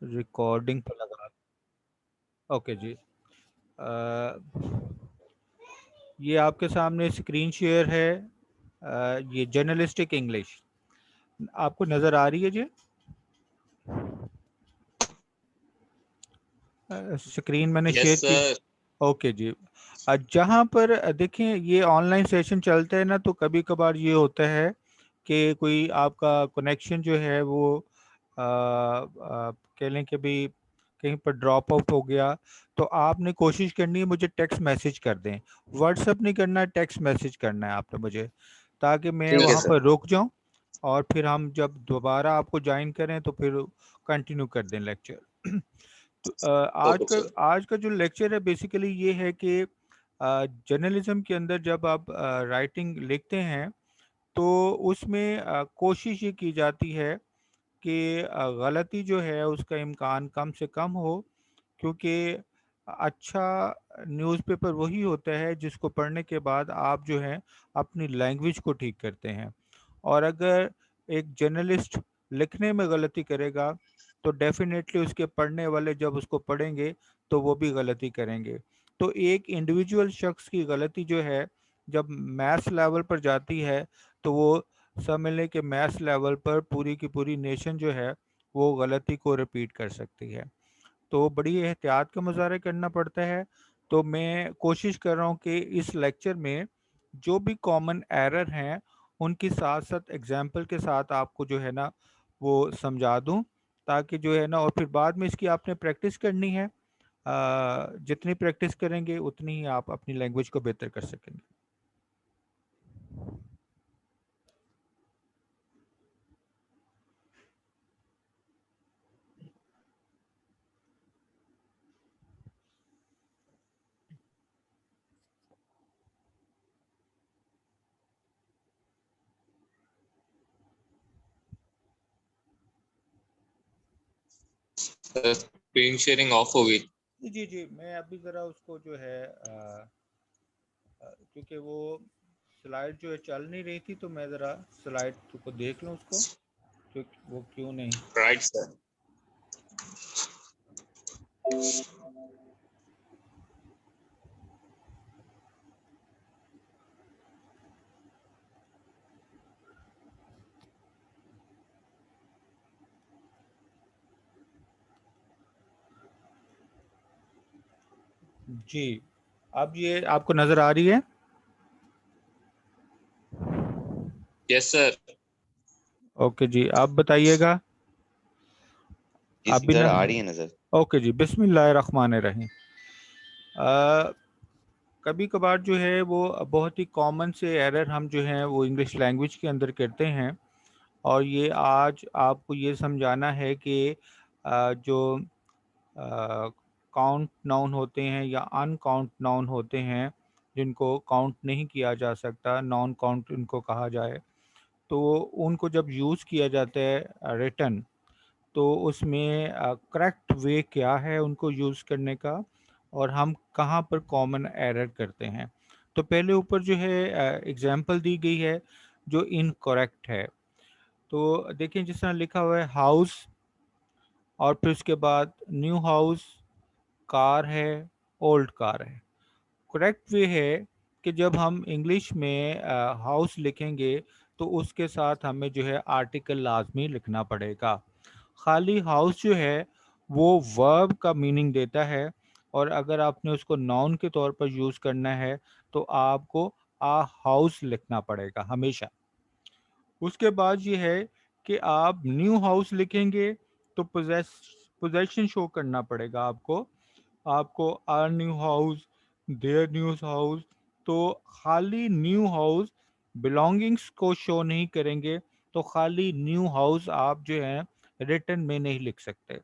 Recording पर लगा। Okay जी। अ, ये आपके सामने स्क्रीन शेयर है। ये जर्नलिस्टिक इंग्लिश आपको नज़र आ रही है जी? स्क्रीन मैंने शेयर यस की। सर। ओके जी। जहाँ पर देखें ये ऑनलाइन सेशन चलते हैं ना, तो कभी कभार ये होता है कि कोई आपका कनेक्शन जो है वो कह लें कि भी कहीं पर ड्रॉप आउट हो गया, तो आपने कोशिश करनी है मुझे टेक्स्ट मैसेज कर दें। व्हाट्सअप नहीं करना है, टेक्स्ट मैसेज करना है आपने मुझे, ताकि मैं ठीक है वहाँ सर। पर रुक जाऊँ और फिर हम जब दोबारा आपको ज्वाइन करें तो फिर कंटिन्यू कर दें लेक्चर। तो ओके सर। आज का जो लेक्चर है बेसिकली ये है कि जर्नलिज्म के अंदर जब आप राइटिंग लिखते हैं तो उसमें कोशिश ये की जाती है कि गलती जो है उसका इम्कान कम से कम हो, क्योंकि अच्छा न्यूज़पेपर वही होता है जिसको पढ़ने के बाद आप जो है अपनी लैंग्वेज को ठीक करते हैं। और अगर एक जर्नलिस्ट लिखने में गलती करेगा तो डेफिनेटली उसके पढ़ने वाले जब उसको पढ़ेंगे तो वो भी गलती करेंगे। तो एक इंडिविजुअल शख्स की गलती जो है जब मैथ्स लेवल पर जाती है तो वो समझ लें कि मैथ्स लेवल पर पूरी की पूरी नेशन जो है वो गलती को रिपीट कर सकती है। तो बड़ी एहतियात का मुजाहरा करना पड़ता है। तो मैं कोशिश कर रहा हूँ कि इस लेक्चर में जो भी कॉमन एरर हैं उनकी साथ साथ एग्जाम्पल के साथ आपको जो है ना वो समझा दूँ, ताकि जो है ना और फिर बाद में इसकी आपने प्रैक्टिस करनी है। जितनी प्रैक्टिस करेंगे उतनी ही आप अपनी लैंग्वेज को बेहतर कर सकेंगे। स्क्रीन शेयरिंग ऑफ हो गई। जी जी जी, मैं अभी ज़रा उसको जो है क्योंकि वो स्लाइड जो है चल नहीं रही थी, तो मैं ज़रा स्लाइड को देख लूँ उसको, तो वो क्यों नहीं। Right sir. जी, अब ये आपको नज़र आ रही है? Yes sir. ओके जी, आप बताइएगा। जी आप भी सर, न। आ रही है नजर। ओके जी, बिस्मिल्लाहिर्रहमानिर्रहीम। अ, कभी कभार जो है वो बहुत ही कॉमन से एरर हम जो हैं वो इंग्लिश लैंग्वेज के अंदर करते हैं, और ये आज आपको ये समझाना है कि जो काउंट नाउन होते हैं या अनकाउंट नाउन होते हैं जिनको काउंट नहीं किया जा सकता, नॉन काउंट इनको कहा जाए, तो उनको जब यूज़ किया जाता है रिटन, तो उसमें करेक्ट वे क्या है उनको यूज़ करने का, और हम कहाँ पर कॉमन एरर करते हैं। तो पहले ऊपर जो है एग्जांपल दी गई है जो इनकरेक्ट है। तो देखिए जिस तरह लिखा हुआ है हाउस, और फिर उसके बाद न्यू हाउस, कार है, ओल्ड कार है। करेक्ट वे है कि जब हम इंग्लिश में हाउस लिखेंगे तो उसके साथ हमें जो है आर्टिकल लाजमी लिखना पड़ेगा। खाली हाउस जो है वो वर्ब का मीनिंग देता है, और अगर आपने उसको नाउन के तौर पर यूज़ करना है तो आपको आ हाउस लिखना पड़ेगा हमेशा। उसके बाद ये है कि आप न्यू हाउस लिखेंगे तो पोजेशन शो करना पड़ेगा आपको। आपको our new house, their new house. तो खाली न्यू हाउस बिलोंगिंग्स को शो नहीं करेंगे, तो खाली न्यू हाउस आप जो है रिटर्न में नहीं लिख सकते।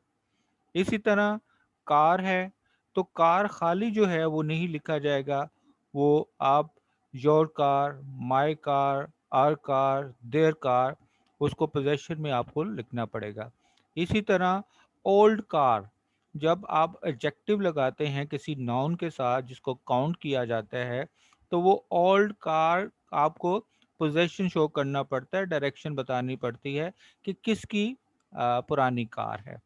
इसी तरह कार है, तो कार खाली जो है वो नहीं लिखा जाएगा, वो आप your car, my car, our car, their car, उसको पोजेशन में आपको लिखना पड़ेगा। इसी तरह ओल्ड कार, जब आप एडजेक्टिव लगाते हैं किसी नाउन के साथ जिसको काउंट किया जाता है, तो वो ओल्ड कार आपको पोजेशन शो करना पड़ता है, डायरेक्शन बतानी पड़ती है कि किसकी पुरानी कार है।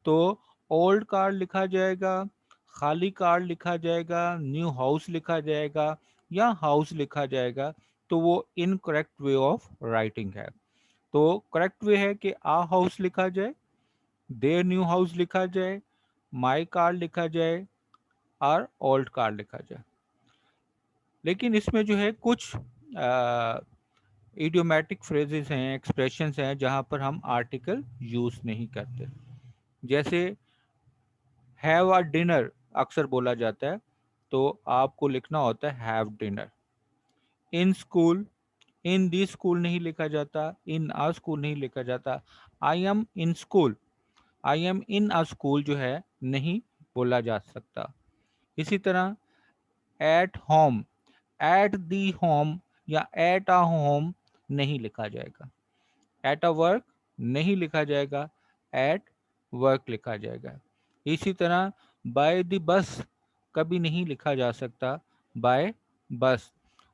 तो ओल्ड कार लिखा जाएगा, खाली कार लिखा जाएगा, न्यू हाउस लिखा जाएगा या हाउस लिखा जाएगा, तो वो इनकरेक्ट वे ऑफ राइटिंग है। तो करेक्ट वे है कि आ हाउस लिखा जाए, देयर न्यू हाउस लिखा जाए, माई कार लिखा जाए और ओल्ड कार लिखा जाए। लेकिन इसमें जो है कुछ इडियोमैटिक फ्रेजेस हैं, एक्सप्रेशंस हैं जहां पर हम आर्टिकल यूज नहीं करते। जैसे हैव अ डिनर अक्सर बोला जाता है, तो आपको लिखना होता है have dinner. In school, in the school नहीं लिखा जाता, इन आ स्कूल नहीं लिखा जाता। I am in school, I am in a school जो है नहीं बोला जा सकता। इसी तरह at home, at the home या एट अ होम नहीं लिखा जाएगा। एट अ वर्क नहीं लिखा जाएगा, एट वर्क लिखा जाएगा। इसी तरह बाय द बस कभी नहीं लिखा जा सकता, बाय बस।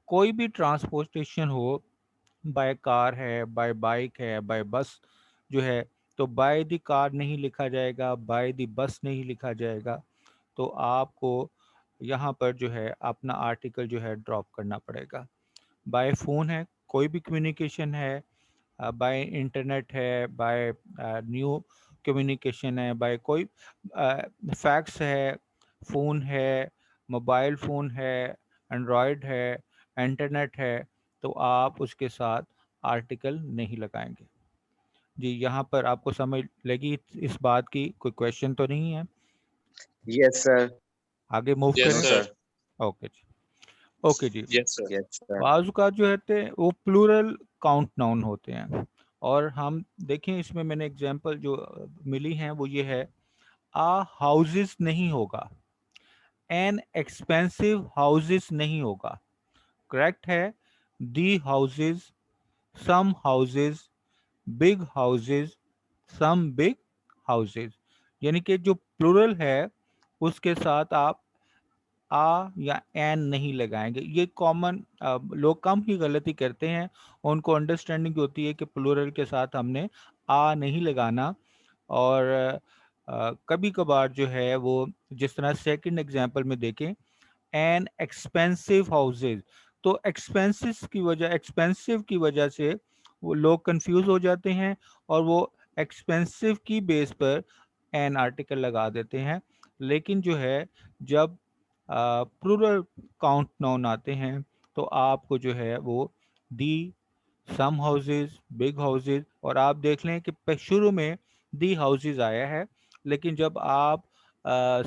कोई भी ट्रांसपोर्टेशन हो, बाय कार है, बाय बाइक है, बाय बस जो है, तो बाय द कार नहीं लिखा जाएगा, बाय द बस नहीं लिखा जाएगा। तो आपको यहाँ पर जो है अपना आर्टिकल जो है ड्रॉप करना पड़ेगा। बाय फ़ोन है, कोई भी कम्युनिकेशन है, बाय इंटरनेट है, बाय न्यू कम्युनिकेशन है, बाय कोई फैक्स है, फ़ोन है, मोबाइल फ़ोन है, एंड्रॉयड है, इंटरनेट है, तो आप उसके साथ आर्टिकल नहीं लगाएंगे। जी, यहाँ पर आपको समझ लगी इस बात की? कोई क्वेश्चन तो नहीं है? Yes, sir. आगे मूव Yes, No, करें? sir. sir. ओके जी, ओके जी। Yes, sir. Yes, sir. बाज़ औक़ात जो होते हैं वो प्लूरल काउंट नाउन होते हैं, और हम देखें इसमें मैंने एग्जांपल जो मिली हैं वो ये है, आ हाउसेस नहीं होगा, एन एक्सपेंसिव हाउसेस नहीं होगा। करेक्ट है the houses, some houses, big houses, some big houses. यानी कि जो प्लूरल है उसके साथ आप आ या एन नहीं लगाएंगे। ये कॉमन लोग कम ही गलती करते हैं, उनको अंडरस्टैंडिंग होती है कि प्लूरल के साथ हमने आ नहीं लगाना। और कभी कभार जो है वो, जिस तरह सेकंड एग्जांपल में देखें, एन एक्सपेंसिव हाउसेज, तो एक्सपेंसिव की वजह से वो लोग कंफ्यूज हो जाते हैं और वो एक्सपेंसिव की बेस पर एन आर्टिकल लगा देते हैं। लेकिन जो है जब प्लूरल काउंट नाउन आते हैं तो आपको जो है वो दी, सम हाउसेज, बिग हाउसेज, और आप देख लें कि शुरू में दी हाउसेज आया है, लेकिन जब आप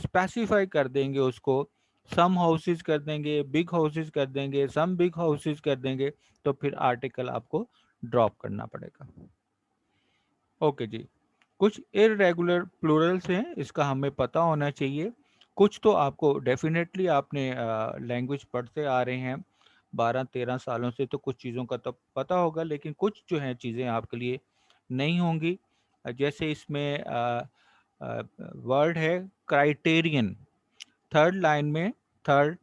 स्पेसिफाई कर देंगे उसको, सम हाउसेज कर देंगे, बिग हाउसेज कर देंगे, सम बिग हाउसेज कर देंगे, तो फिर आर्टिकल आपको ड्रॉप करना पड़ेगा। ओके जी, कुछ इररेगुलर प्लूरल्स हैं, इसका हमें पता होना चाहिए। कुछ तो आपको डेफिनेटली आपने लैंग्वेज पढ़ते आ रहे हैं 12-13 सालों से, तो कुछ चीज़ों का तो पता होगा, लेकिन कुछ जो हैं चीज़ें आपके लिए नहीं होंगी। जैसे इसमें वर्ड है क्राइटेरियन, थर्ड लाइन में, थर्ड,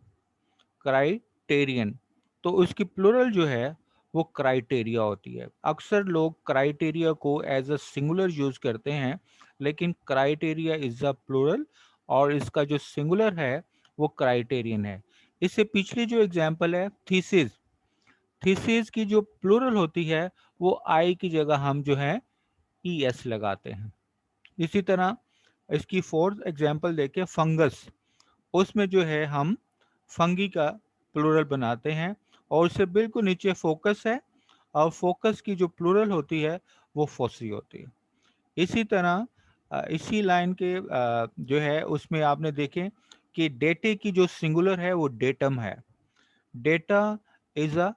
क्राइटेरियन, तो उसकी प्लूरल जो है वो क्राइटेरिया होती है। अक्सर लोग क्राइटेरिया को एज अ सिंगुलर यूज करते हैं, लेकिन क्राइटेरिया इज अ प्लूरल, और इसका जो सिंगुलर है वो क्राइटेरियन है। इससे पिछली जो एग्जांपल है थीसिस, थीसिस की जो प्लूरल होती है वो आई की जगह हम जो है ई एस लगाते हैं। इसी तरह इसकी फोर्थ एग्जांपल देखें फंगस, उसमें जो है हम फंगी का प्लूरल बनाते हैं, और उससे बिल्कुल नीचे फोकस है, और फोकस की जो प्लूरल होती है वो फोसी होती है। इसी तरह इसी लाइन के जो है उसमें आपने देखें कि डेटे की जो सिंगुलर है वो डेटम है। Data is a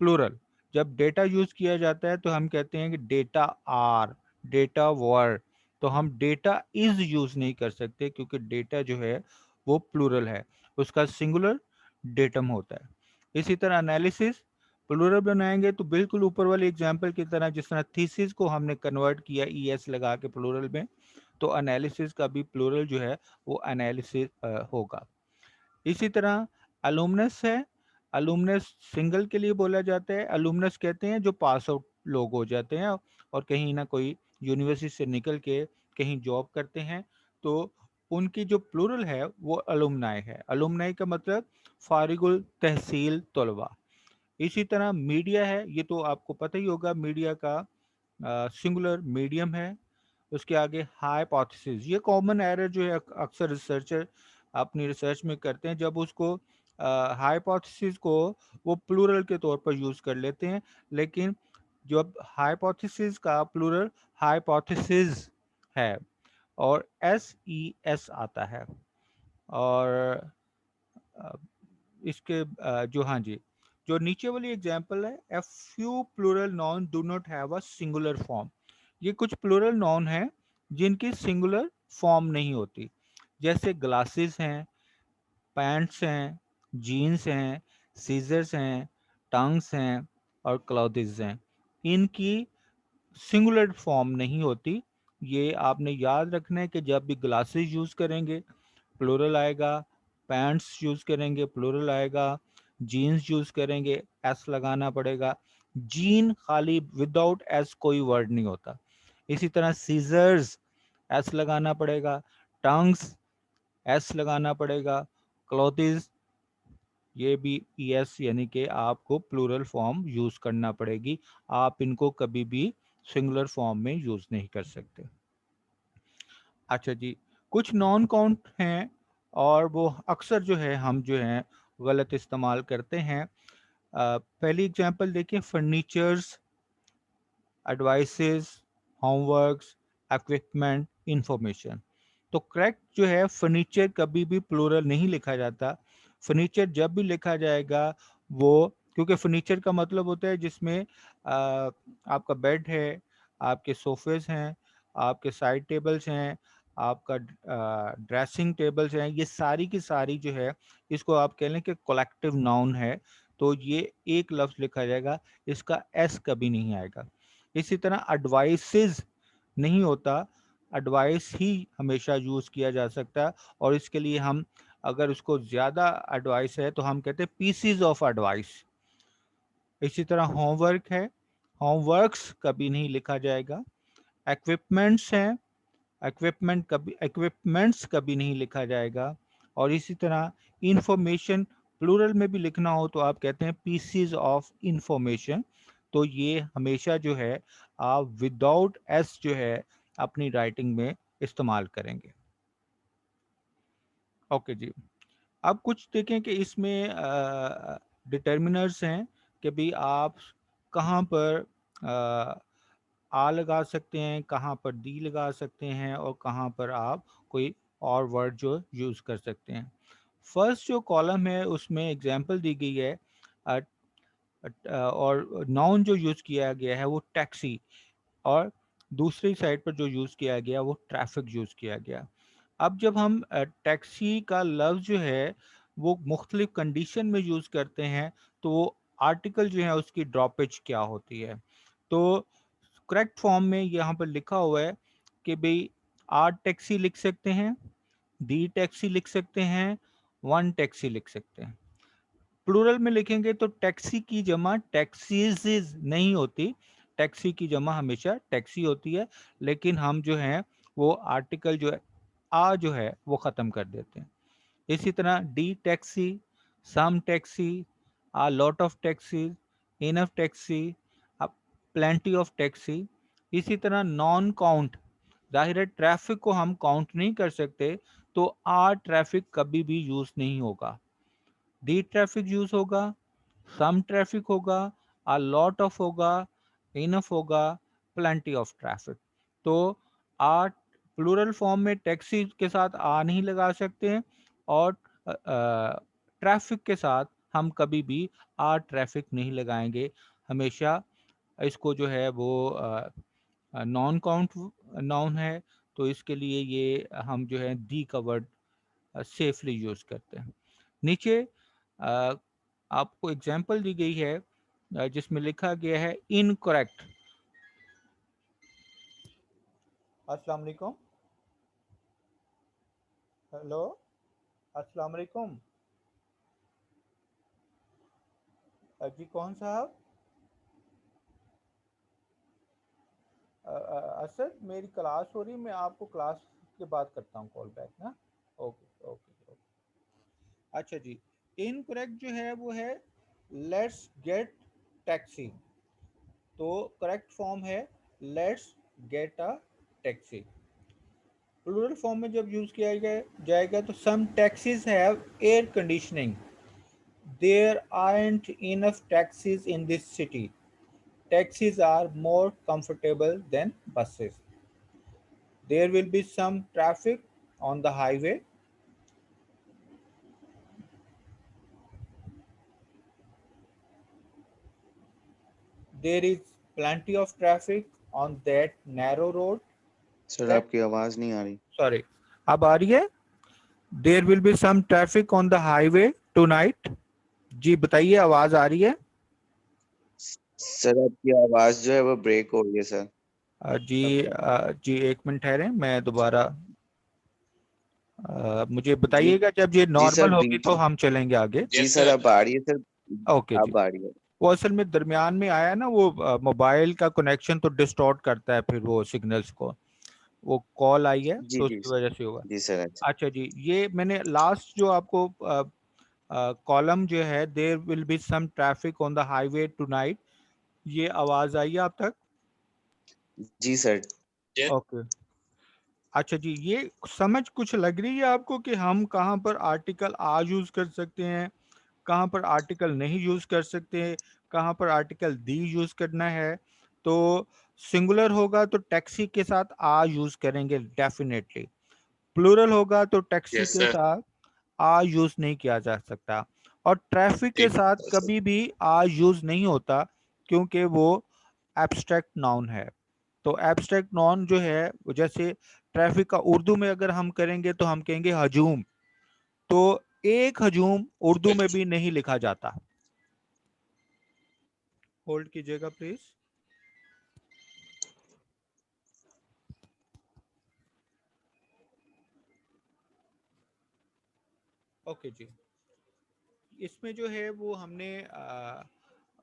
plural. जब डेटा यूज किया जाता है तो हम कहते हैं कि डेटा आर, डेटा वर, तो हम डेटा इज यूज नहीं कर सकते, क्योंकि डेटा जो है वो प्लूरल है, उसका सिंगुलर डेटम होता है। इसी तरह एनालिसिस प्लूरल बनाएंगे तो बिल्कुल ऊपर वाले एग्जांपल की तरह, जिस तरह थीसिस को हमने कन्वर्ट किया ई एस लगा के प्लूरल में, तो एनालिसिस का भी प्लूरल जो है वो एनालिसिस होगा। इसी तरह अलुमनस है, अलुमनस सिंगल के लिए बोला जाता है। अलुमनस कहते हैं जो पास आउट लोग हो जाते हैं और कहीं ना कोई यूनिवर्सिटी से निकल के कहीं जॉब करते हैं तो उनकी जो प्लूरल है वो अलुमनाई है। अलुमनाई का मतलब फारिगुल तहसील तलबा। इसी तरह मीडिया है, ये तो आपको पता ही होगा, मीडिया का सिंगुलर मीडियम है। उसके आगे हाइपोथेसिस, ये कॉमन एरर जो है अक्सर रिसर्चर अपनी रिसर्च में करते हैं, जब उसको हाइपोथेसिस को वो प्लूरल के तौर पर यूज़ कर लेते हैं, लेकिन जब हाइपोथेसिस का प्लूरल हाइपोथेसिस है और SES आता है। और अ, इसके जो हाँ जी, जो नीचे वाली एग्जांपल है, a few plural noun do not have a singular form. ये कुछ प्लूरल नाउन हैं जिनकी सिंगुलर फॉर्म नहीं होती, जैसे ग्लासेस हैं, पैंट्स हैं, जीन्स हैं, सीजर्स हैं, टंग्स हैं और क्लॉथ्स हैं। इनकी सिंगुलर फॉर्म नहीं होती। ये आपने याद रखना है कि जब भी ग्लासेस यूज़ करेंगे प्लूरल आएगा, पैंट्स यूज़ करेंगे प्लूरल आएगा, जीन्स यूज़ करेंगे एस लगाना पड़ेगा। जीन खाली विदाउट एस कोई वर्ड नहीं होता। इसी तरह सीजर्स एस लगाना पड़ेगा, टंग्स एस लगाना पड़ेगा, क्लॉथ्स ये भी ES यानी कि आपको प्लूरल फॉर्म यूज़ करना पड़ेगी। आप इनको कभी भी सिंगुलर फॉर्म में यूज़ नहीं कर सकते। अच्छा जी, कुछ नॉन काउंट हैं और वो अक्सर जो है हम जो है गलत इस्तेमाल करते हैं। पहली एग्जांपल देखिए, furnitures, advices, homeworks, equipment, information. तो करेक्ट जो है, फर्नीचर कभी भी प्लूरल नहीं लिखा जाता। फर्नीचर जब भी लिखा जाएगा वो, क्योंकि फर्नीचर का मतलब होता है जिसमें आपका बेड है, आपके सोफेज हैं, आपके साइड टेबल्स हैं, आपका ड्रेसिंग टेबल्स हैं, ये सारी की सारी जो है, इसको आप कह लें कि कलेक्टिव नाउन है। तो ये एक लफ्ज़ लिखा जाएगा, इसका एस कभी नहीं आएगा। इसी तरह एडवाइसेस नहीं होता, एडवाइस ही हमेशा यूज़ किया जा सकता है। और इसके लिए हम, अगर उसको ज़्यादा एडवाइस है तो हम कहते हैं पीसीज ऑफ एडवाइस। इसी तरह होमवर्क है, होमवर्क्स कभी नहीं लिखा जाएगा। इक्विपमेंट्स हैं, इक्विपमेंट्स कभी नहीं लिखा जाएगा। और इसी तरह इंफॉर्मेशन प्लूरल में भी लिखना हो तो आप कहते हैं पीसीज ऑफ इंफॉर्मेशन। तो ये हमेशा जो है आप विदाउट एस जो है अपनी राइटिंग में इस्तेमाल करेंगे। ओके जी, अब कुछ देखें कि इसमें डिटर्मिनर्स हैं कि भी आप कहाँ पर आ लगा सकते हैं, कहाँ पर दी लगा सकते हैं और कहाँ पर आप कोई और वर्ड जो यूज़ कर सकते हैं। फर्स्ट जो कॉलम है उसमें एग्जांपल दी गई है, अ, और नाउन जो यूज़ किया गया है वो टैक्सी, और दूसरी साइड पर जो यूज़ किया गया वो ट्रैफिक यूज़ किया गया। अब जब हम टैक्सी का लफ्ज़ जो है वो मुख्तलिफ कंडीशन में यूज़ करते हैं तो वो आर्टिकल जो है उसकी ड्रॉपेज क्या होती है। तो करेक्ट फॉर्म में यहाँ पर लिखा हुआ है कि भाई आर टैक्सी लिख सकते हैं, दी टैक्सी लिख सकते हैं, वन टैक्सी लिख सकते हैं। प्लूरल में लिखेंगे तो टैक्सी की जमा टैक्सीज नहीं होती, टैक्सी की जमा हमेशा टैक्सी होती है। लेकिन हम जो है वो आर्टिकल जो है आ जो है वो ख़त्म कर देते हैं। इसी तरह the taxi, some taxi, a lot of taxi, enough taxi, plenty of taxi. इसी तरह नॉन काउंट, जाहिर है ट्रैफिक को हम काउंट नहीं कर सकते, तो आ ट्रैफिक कभी भी यूज़ नहीं होगा। दी ट्रैफिक यूज होगा, सम ट्रैफिक होगा, अ लॉट ऑफ होगा, इनफ होगा, प्लेंटी ऑफ ट्रैफिक। तो आ प्लूरल फॉर्म में टैक्सी के साथ आ नहीं लगा सकते हैं, और ट्रैफिक के साथ हम कभी भी आ ट्रैफिक नहीं लगाएंगे। हमेशा इसको जो है वो नॉन काउंट नाउन है, तो इसके लिए ये हम जो है दी का वर्ड सेफली यूज करते हैं। नीचे अ, आपको एग्जाम्पल दी गई है जिसमें लिखा गया है इनकरेक्ट। अस्सलाम वालेकुम, हेलो, अस्सलाम वालेकुम। जी कौन साहब? असद मेरी क्लास हो रही है, मैं आपको क्लास के बाद करता हूँ कॉल बैक ना। Okay okay okay. अच्छा जी, इनकरेक्ट जो है वो है लेट्स गेट टैक्सी। तो करेक्ट फॉर्म है let's get a taxi. Plural form में जब यूज किया जाएगा तो some taxis have air conditioning, there aren't enough taxis in this city, taxis are more comfortable than buses. There will be some traffic on the highway. There is plenty of traffic on that narrow road. Sir That, आपकी आवाज नहीं आ रही। sorry, अब आ रही है? There will be some traffic on the highway tonight. जी बताइए, आवाज आ रही है? सर आपकी आवाज जो है वो ब्रेक हो रही है सर। जी एक मिनट ठहरें, मैं दोबारा मुझे जी बताइएगा जब ये जी सर नॉर्मल होगी बीच तो हम चलेंगे आगे। जी Yes, सर sir. अब आ रही है सर। ओके जी। अब आ रही है। वो असल में दरमियान में आया ना, वो मोबाइल का कनेक्शन तो डिस्टॉर्ट करता है फिर वो सिग्नल्स को। वो कॉल आई है जी तो जी उसकी वजह से होगा। जी सर। अच्छा अच्छा जी, ये मैंने लास्ट जो आपको कॉलम जो है there will be some traffic on the highway tonight, ये आवाज आई है आप तक? जी सर। Yes. ओके। अच्छा जी, ये समझ कुछ लग रही है आपको कि हम कहाँ पर आर्टिकल आ यूज कर सकते हैं, कहाँ पर आर्टिकल नहीं यूज कर सकते, कहाँ पर आर्टिकल दी यूज करना है? तो सिंगुलर होगा तो टैक्सी के साथ आ यूज करेंगे डेफिनेटली। प्लूरल होगा तो टैक्सी Yes, के sir. साथ आ यूज नहीं किया जा सकता। और ट्रैफिक के It- साथ कभी भी आ यूज नहीं होता क्योंकि वो एब्स्ट्रैक्ट नाउन है। तो एब्स्ट्रैक्ट नाउन जो है जैसे ट्रैफिक का उर्दू में अगर हम करेंगे तो हम कहेंगे हजूम। तो एक हजूम उर्दू में भी नहीं लिखा जाता। होल्ड कीजिएगा प्लीज। ओके जी, इसमें जो है वो हमने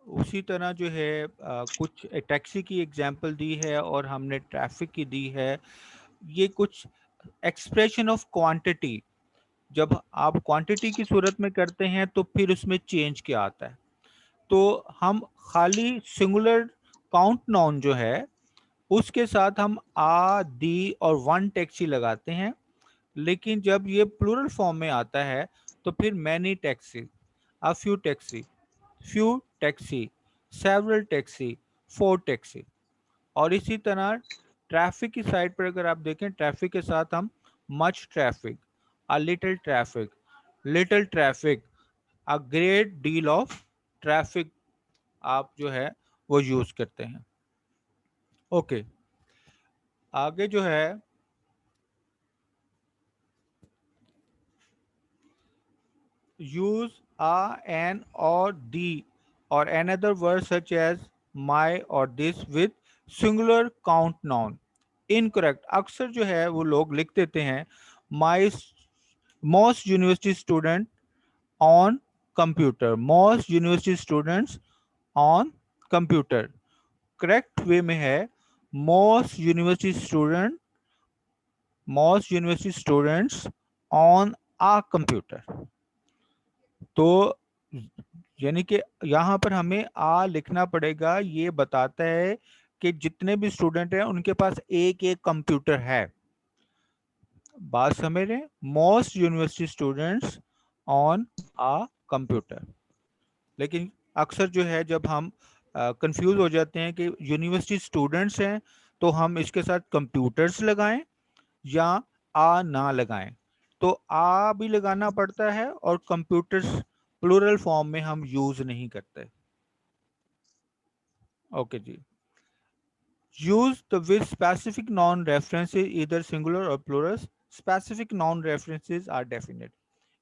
उसी तरह जो है कुछ टैक्सी की एग्जांपल दी है और हमने ट्रैफिक की दी है। ये कुछ एक्सप्रेशन ऑफ क्वांटिटी जब आप क्वांटिटी की सूरत में करते हैं तो फिर उसमें चेंज क्या आता है। तो हम खाली सिंगुलर काउंट नाउन जो है उसके साथ हम आ दी और वन टैक्सी लगाते हैं, लेकिन जब ये प्लूरल फॉर्म में आता है तो फिर many taxi, a few taxi, few taxi, several taxi, four taxi। और इसी तरह ट्रैफिक की साइड पर अगर आप देखें, ट्रैफिक के साथ हम much traffic, a little traffic, a great deal of traffic आप जो है वो यूज करते हैं। ओके, आगे जो है use a, an or the or another word such as my or this with singular count noun। Incorrect, अक्सर जो है वो लोग लिख देते हैं my most university student on computer, most university students on computer. Correct way में है most university students on a computer. तो यानी कि यहाँ पर हमें आ लिखना पड़ेगा, ये बताता है कि जितने भी स्टूडेंट हैं उनके पास एक एक कंप्यूटर है। बात समझ रहे हैं? Most university students on a computer. लेकिन अक्सर जो है जब हम कंफ्यूज हो जाते हैं कि यूनिवर्सिटी स्टूडेंट्स हैं तो हम इसके साथ कंप्यूटर्स लगाएं या आ ना लगाएं। तो आ भी लगाना पड़ता है और कंप्यूटर्स प्लूरल फॉर्म में हम यूज नहीं करते। ओके जी, use the with specific noun references either singular or plural। Specific noun references are definite।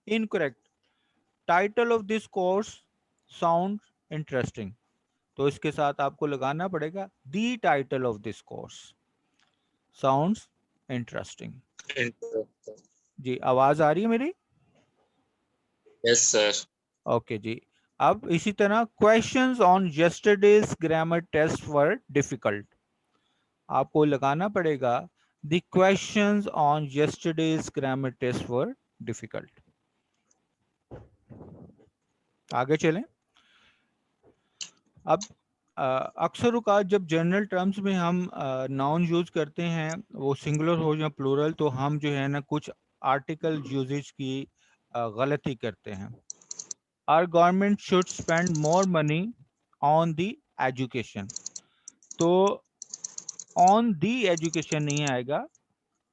Incorrect, title of this course sounds interesting। तो इसके साथ आपको लगाना पड़ेगा the title of this course sounds interesting। Interesting. जी आवाज आ रही है मेरी? Yes, sir. ओके जी, अब इसी तरह questions on yesterday's grammar test were difficult. आपको लगाना पड़ेगा the questions on yesterday's grammar test were difficult. आगे चलें। अब अक्सर औकात जब जनरल टर्म्स में हम नाउन यूज करते हैं, वो सिंगुलर हो या प्लूरल, तो हम जो है ना कुछ आर्टिकल यूजेज की गलती करते हैं। Our government should spend more money on the education. तो on the education नहीं आएगा,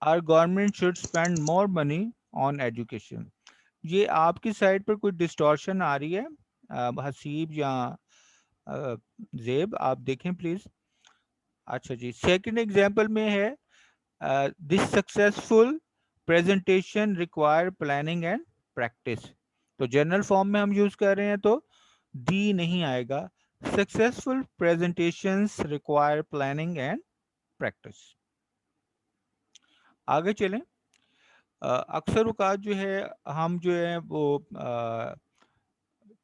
Our government should spend more money on education. ये आपकी साइड पर कोई डिस्टॉर्शन आ रही है हसीब या जेब, आप देखें प्लीज। अच्छा जी, सेकंड एग्जांपल में है this successful presentation require planning and practice. तो जनरल फॉर्म में हम यूज कर रहे हैं तो दी नहीं आएगा, successful presentations require planning and practice. आगे चलें। अक्सर औकात जो है हम जो है वो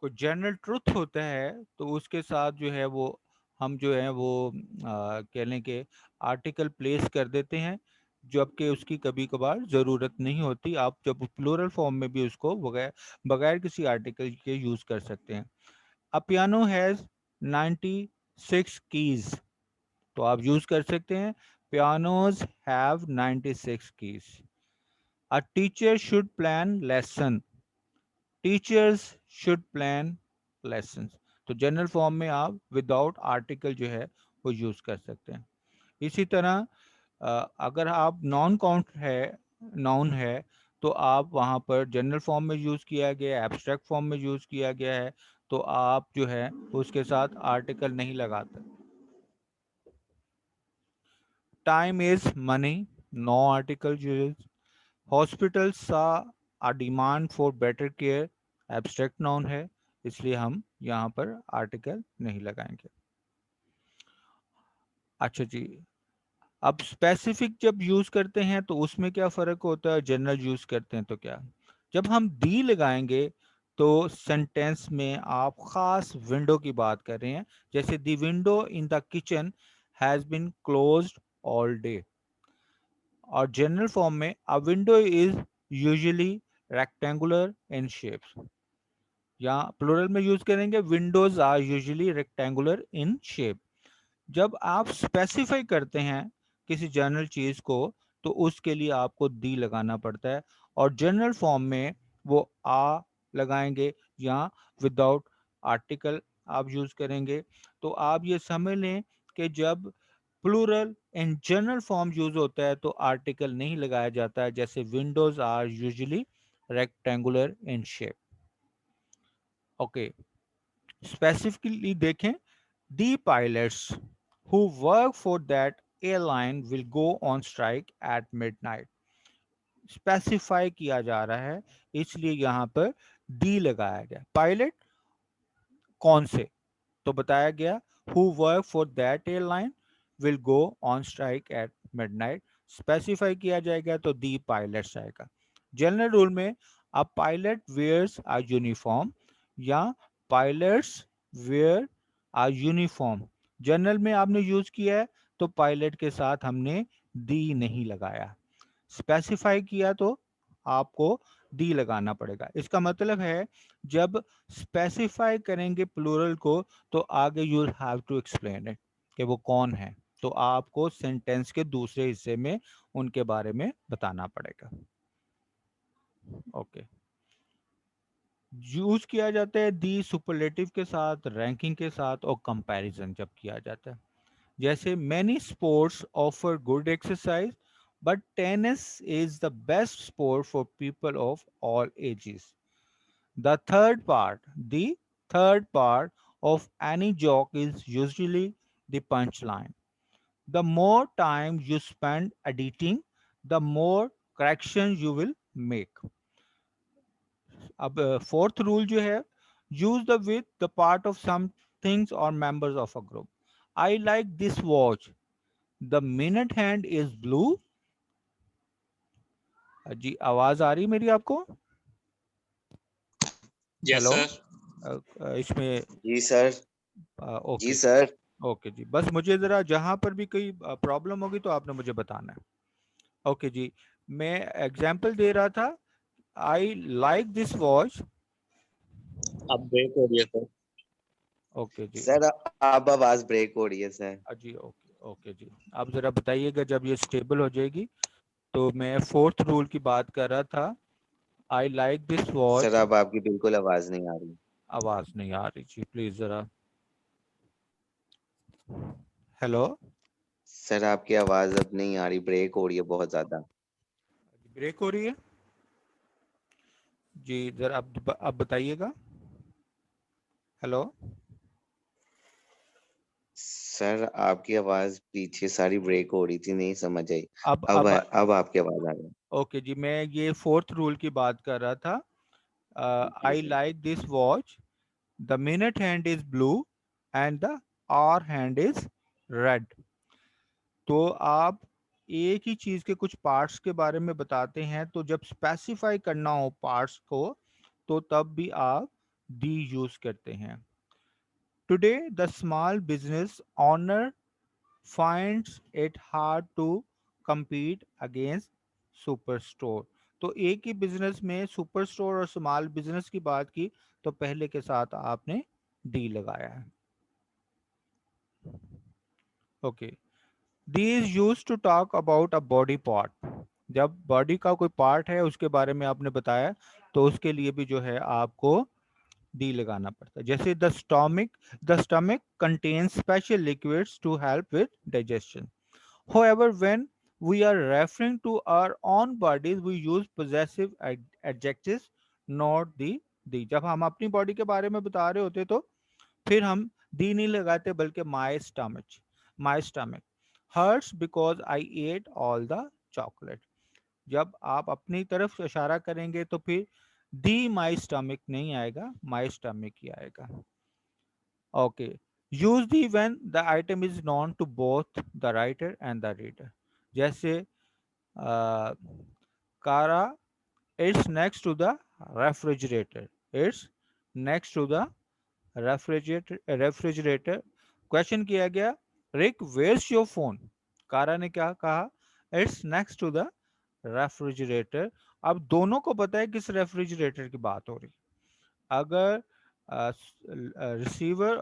कोई जनरल ट्रुथ होता है तो उसके साथ जो है वो हम जो है वो कह लें कि आर्टिकल प्लेस कर देते हैं, जबकि उसकी कभी कभार ज़रूरत नहीं होती। आप जब प्लूरल फॉर्म में भी उसको बगैर बगैर किसी आर्टिकल के यूज़ कर सकते हैं। अ पियानो हैज़ 96 कीज, तो आप यूज़ कर सकते हैं pianos have 96 keys. A teacher should plan lesson, teachers should plan lessons. तो जनरल फॉर्म में आप विदाउट आर्टिकल जो है वो यूज कर सकते हैं। इसी तरह अगर आप नॉन काउंट है नाउन है तो आप वहां पर जनरल फॉर्म में यूज किया गया है, एब्स्ट्रैक्ट फॉर्म में यूज किया गया है, तो आप जो है उसके साथ आर्टिकल नहीं लगाते। Time is money, no article use. Hospitals saw a demand for better care, abstract noun है, इसलिए हम यहाँ पर आर्टिकल नहीं लगाएंगे। अच्छा जी, अब स्पेसिफिक जब यूज करते हैं तो उसमें क्या फर्क होता है, जनरल यूज करते हैं तो क्या। जब हम दी लगाएंगे तो सेंटेंस में आप खास विंडो की बात कर रहे हैं, जैसे the window in the kitchen has been closed all day. और जनरल फॉर्म में a window is usually rectangular in shape, या प्लूरल में यूज करेंगे windows are usually rectangular in shape. जब आप स्पेसिफाई करते हैं किसी जनरल चीज को तो उसके लिए आपको दी लगाना पड़ता है, और जनरल फॉर्म में वो आ लगाएंगे या विदाउट आर्टिकल आप यूज करेंगे। तो आप ये समझ लें कि जब plural in general form use होता है तो आर्टिकल नहीं लगाया जाता है, जैसे windows are usually rectangular in shape. Okay, specifically देखें, the pilots who work for that airline will go on strike at midnight. Specify किया जा रहा है इसलिए यहां पर दी लगाया गया। पायलट कौन से, तो बताया गया who work for that airline will go on strike at midnight। Specify किया जाएगा तो दी पायलट्स आएगा। जनरल रूल में a pilot wears a uniform या pilots wear a uniform. General में आपने यूज किया है तो पायलट के साथ हमने दी नहीं लगाया। स्पेसिफाई किया तो आपको दी लगाना पड़ेगा। इसका मतलब है जब स्पेसिफाई करेंगे प्लूरल को तो आगे you have to explain it कि वो कौन है, तो आपको सेंटेंस के दूसरे हिस्से में उनके बारे में बताना पड़ेगा। ओके, यूज किया जाता है दी सुपरलेटिव के साथ, रैंकिंग के साथ और कंपैरिजन जब किया जाता है। जैसे many sports offer good exercise but tennis is the best sport for people of all ages. The third part of any joke is usually the punchline. The more time you spend editing, the more corrections you will make. अब fourth rule जो है, use the with the part of some things or members of a group. I like this watch. The minute hand is blue. जी आवाज आ रही मेरी आपको? Yes, hello, sir. इसमें जी sir. जी okay. Sir. Okay जी, बस मुझे ज़रा जहाँ पर भी कोई प्रॉब्लम होगी तो आपने मुझे बताना है। ओके जी, मैं एग्जांपल दे रहा था, आई लाइक दिस वॉच। अब ब्रेक हो रही है सर। ओके जी। सर अब आवाज ब्रेक हो रही है सर। जी ओके ओके जी, आप ज़रा बताइएगा जब ये स्टेबल हो जाएगी। तो मैं फोर्थ रूल की बात कर रहा था, I like this sir watch. अब आपकी बिल्कुल आवाज नहीं आ रही। आवाज़ नहीं आ रही जी, प्लीज़ ज़रा। हेलो। सर आपकी आवाज अब नहीं आ रही, ब्रेक हो रही है बहुत ज्यादा। ब्रेक हो रही है जी, ज़रा अब बताइएगा। हेलो। सर आपकी आवाज पीछे सारी ब्रेक हो रही थी, नहीं समझ आई। अब अब अब अब आपकी आवाज आ रही ओके जी, मैं ये फोर्थ रूल की बात कर रहा था। है जी आई sir. Like this watch, the minute hand is blue and the hour hand is red. तो आप एक ही चीज के कुछ पार्ट्स के बारे में बताते हैं, तो जब स्पेसिफाई करना हो पार्ट्स को, तो तब भी आप दी यूज करते हैं। Today the small business honour finds it hard to compete against super store. तो एक ही बिजनेस में सुपर स्टोर और स्मॉल बिजनेस की बात की, तो पहले के साथ आपने डी लगाया है। Okay, the is use to talk about a body part. जब बॉडी का कोई पार्ट है उसके बारे में आपने बताया, तो उसके लिए भी जो है आपको डी लगाना पड़ता है। जैसे the stomach contains special liquids to help with digestion. However, when we are referring to our own bodies, we use possessive adjectives, not the। जब हम अपनी बॉडी के बारे में बता रहे होते तो फिर हम दी नहीं लगाते, बल्कि my stomach hurts because I ate all the chocolate। जब आप अपनी तरफ इशारा करेंगे तो फिर दी माई स्टमक नहीं आएगा, माई स्टमक ही आएगा। Okay, use the when the item is known to both the writer and the reader. जैसे Kara it's next to the refrigerator, it's next to the refrigerator. Question किया गया, रिक वेयर्स योर फोन। कारा ने क्या कहा, it's next to the refrigerator. अब दोनों को पता है किस रेफ्रिजरेटर की बात हो रही। अगर रिसीवर,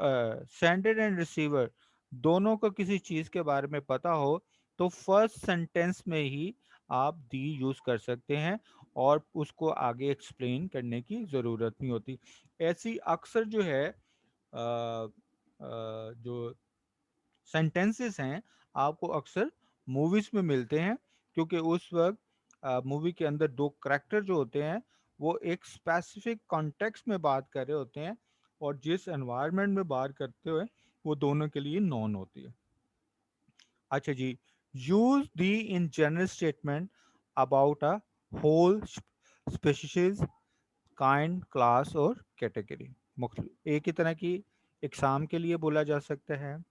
सेंडर एंड रिसीवर दोनों को किसी चीज के बारे में पता हो, तो फर्स्ट सेंटेंस में ही आप दी यूज कर सकते हैं और उसको आगे एक्सप्लेन करने की जरूरत नहीं होती। ऐसी अक्सर जो है जो सेंटेंसेस हैं, आपको अक्सर मूवीज में मिलते हैं, क्योंकि उस वक्त मूवी के अंदर दो करेक्टर जो होते हैं, वो एक स्पेसिफिक कॉन्टेक्स्ट में बात कर रहे होते हैं, और जिस एनवायरनमेंट में बात करते हुए वो दोनों के लिए नॉन होती है। अच्छा जी, use the in general statement about a whole species, kind, class और कैटेगरी। एक ही तरह की एग्जाम के लिए बोला जा सकता है,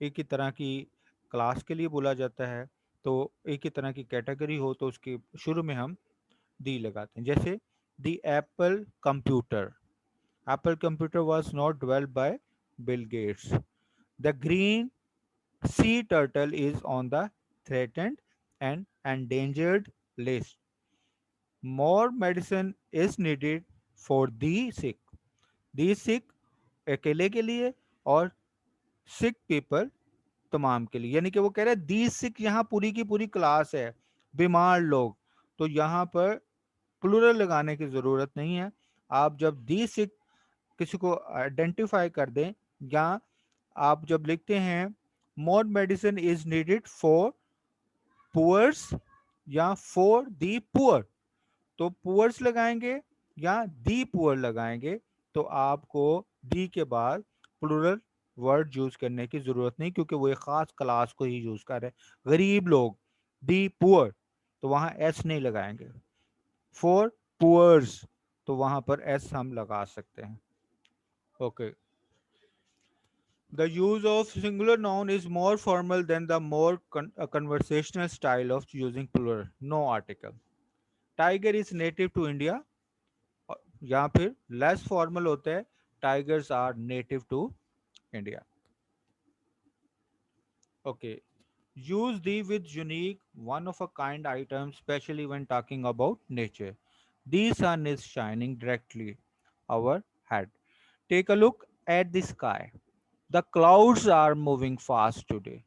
एक ही तरह की क्लास के लिए बोला जाता है, तो एक ही तरह की कैटेगरी हो तो उसके शुरू में हम दी लगाते हैं। जैसे the Apple computer was not developed by Bill Gates. The green sea turtle is on the threatened and endangered list. More medicine is needed for the sick. The sick अकेले के लिए, और सिक पीपल तमाम के लिए। यानी कि वो कह रहे हैं दी सिक, यहाँ पूरी की पूरी क्लास है, बीमार लोग। तो यहाँ पर प्लूरल लगाने की जरूरत नहीं है। आप जब दी सिक किसी को आइडेंटिफाई कर दें, या आप जब लिखते हैं more medicine is needed for poors या फॉर दी पुअर, तो पुअर्स लगाएंगे या दी पुअर लगाएंगे, तो आपको दी के बाद प्लूरल वर्ड यूज करने की जरूरत नहीं, क्योंकि वो एक खास क्लास को ही यूज कर रहे हैं। गरीब लोग, दी पुअर, तो वहां एस नहीं लगाएंगे। फॉर पुअर्स, तो वहां पर एस हम लगा सकते हैं। Okay, the use of singular noun is more formal than the more conversational style of using plural, no article। Tiger is native to India, या फिर लेस फॉर्मल होता है, tigers are native to India. Okay. Use the with unique, one of a kind items, especially when talking about nature. The sun is shining directly overhead. Take a look at the sky. The clouds are moving fast today.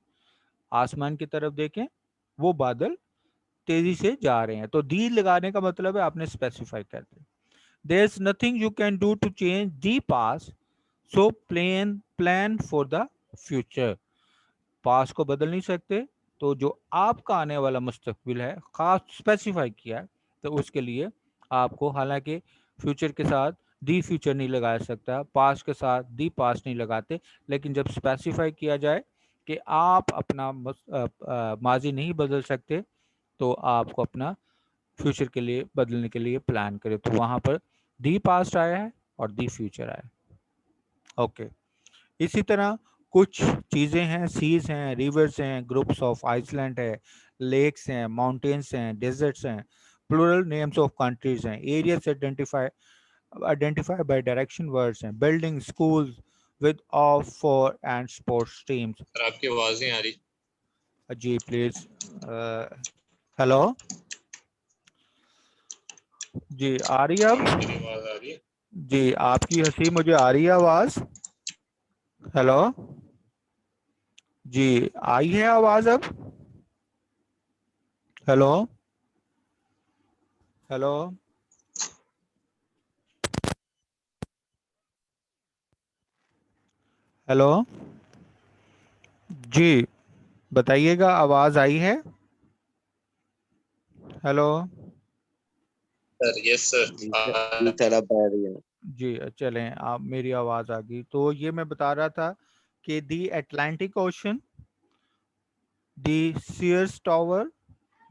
आसमान की तरफ देखें, वो बादल तेजी से जा रहे हैं। तो दी लगाने का मतलब है आपने स्पेसिफाई कर दिया। There is nothing you can do to change the past, so plan for the future. Past को बदल नहीं सकते, तो जो आपका आने वाला मुस्तकबिल है खास स्पेसिफाई किया है, तो उसके लिए आपको, हालांकि फ्यूचर के साथ दी फ्यूचर नहीं लगा सकता, पास के साथ दी पास नहीं लगाते, लेकिन जब स्पेसिफाई किया जाए कि आप अपना माजी नहीं बदल सकते, तो आपको अपना फ्यूचर के लिए बदलने के लिए प्लान करें, तो वहां पर दी पास्ट आया है और दी फ्यूचर आया है। ओके। इसी तरह कुछ चीज़ें हैं, सीज हैं, रिवर्स हैं, ग्रुप्स ऑफ आइसलैंड है, लेक्स हैं, माउंटेन्स हैं, डेजर्ट्स हैं, प्लूरल नेम्स ऑफ कंट्रीज हैं, areas identify by direction words हैं, building, schools with of, for and sports teams. Sir आपकी आवाज नहीं आ रही। जी प्लीज। हेलो, जी आ रही है अब? मेरी आवाज आ रही है? जी आपकी हंसी मुझे आ रही है आवाज। हेलो, जी आई है आवाज अब? हेलो, हेलो, हेलो, जी बताइएगा, आवाज आई है? Hello, sir yes sir. जी सर अब आ रही है। जी चलें, आप, मेरी आवाज आ गई। तो ये मैं बता रहा था कि the Atlantic Ocean, the Sears Tower,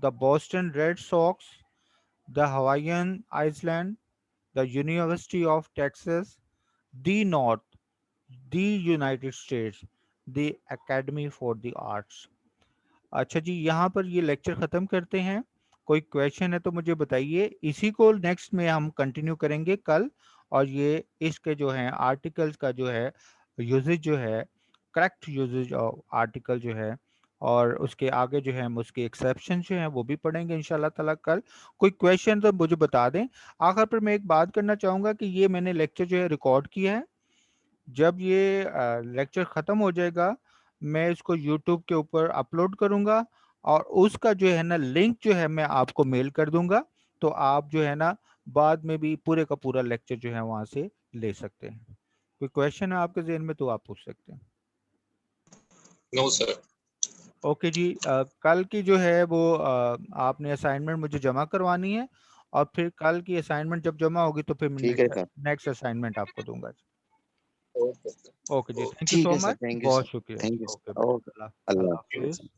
the Boston Red Sox, the Hawaiian Island, the University of Texas, the North, the United States, the Academy for the Arts. अच्छा जी, यहाँ पर ये लेक्चर ख़त्म करते हैं। कोई क्वेश्चन है तो मुझे बताइए। इसी को नेक्स्ट में हम कंटिन्यू करेंगे कल, और ये इसके जो हैं आर्टिकल्स का जो है यूजेज जो है, करेक्ट यूजेज ऑफ आर्टिकल जो है, और उसके आगे जो है हम उसके एक्सेप्शन जो हैं वो भी पढ़ेंगे इंशाल्लाह ताला कल। कोई क्वेश्चन तो मुझे बता दें। आखिर पर मैं एक बात करना चाहूँगा कि ये मैंने लेक्चर जो है रिकॉर्ड किया है। जब ये लेक्चर ख़त्म हो जाएगा, मैं इसको यूट्यूब के ऊपर अपलोड करूँगा, और उसका जो है ना लिंक जो है मैं आपको मेल कर दूंगा, तो आप जो है ना बाद में भी पूरे का पूरा लेक्चर जो है वहाँ से ले सकते हैं। कोई क्वेश्चन है आपके जहन में तो आप पूछ सकते हैं। No sir. ओके जी, कल की जो है वो आपने असाइनमेंट मुझे जमा करवानी है, और फिर कल की असाइनमेंट जब जमा होगी तो फिर मैं ठीक है सर। नेक्स्ट असाइनमेंट आपको दूंगा। Okay sir. ओके जी, थैंक यू ठीक सो है सर, मच, थैंक यू बहुत सर, शुक्रिया थैंक जी। You okay sir, bye, okay, अल्लाह अल्लाह अल्लाह हाफिज़। हाफिज़।